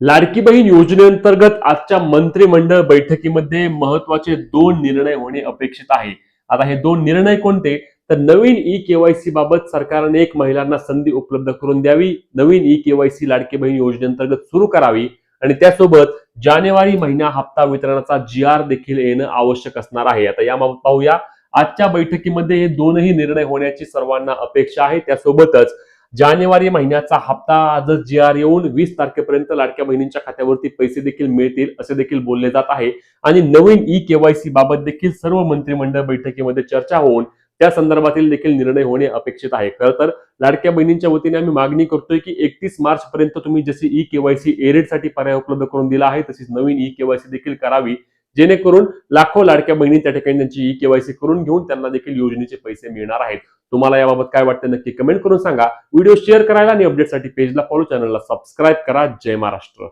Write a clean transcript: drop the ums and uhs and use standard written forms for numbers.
लाडकी बहीण योजनेअंतर्गत आजच्या मंत्रिमंडळ बैठकीमध्ये महत्वाचे 2 निर्णय होणे अपेक्षित आहे. आता हे 2 निर्णय कोणते? तर नवीन ई-केवायसी बाबत सरकारने महिलांना संधी उपलब्ध करून द्यावी, नवीन ई-केवायसी लाडकी बहीण योजनेअंतर्गत सुरू करावी आणि त्यासोबत जानेवारी महिना हप्ता वितरणाचा जी-आर देखील येणं आवश्यक असणार आहे. आता याबाबत पाहूया. आजच्या बैठकीमध्ये हे 2ही निर्णय होण्याची सर्वांना अपेक्षा आहे. त्यासोबतच जानेवारी महिन्याचा हप्ता आजच जी-आर येऊन 20 तारखेपर्यंत लाडक्या बहिणींच्या खात्यावरती पैसे देखील मिळतील असे देखील बोलले जात आहे. आणि नवीन ई-केवायसी बाबत देखील सर्व मंत्रिमंडळ बैठकीमध्ये चर्चा होऊन त्या संदर्भातील देखील निर्णय होणे अपेक्षित आहे. खरं तर लाडक्या बहिणींच्या वतीने आम्ही मागणी करतोय की 31 मार्च पर्यंत तुम्ही जशी ई-केवायसी एरिडसाठी पर्याय उपलब्ध करून दिला आहे तशीच नवीन ई-केवायसी देखील करावी, जेणेकरून लाखो लाडक्या बहिणी त्या ठिकाणी त्यांची ई-केवायसी करून घेऊन त्यांना देखील योजनेचे पैसे मिळणार आहेत. तुम्हाला याबाबत काय वाटतं नक्की कमेंट करून सांगा. व्हिडिओ शेअर करायला आणि अपडेटसाठी पेजला फॉलो, चॅनलला सबस्क्राईब करा. जय महाराष्ट्र.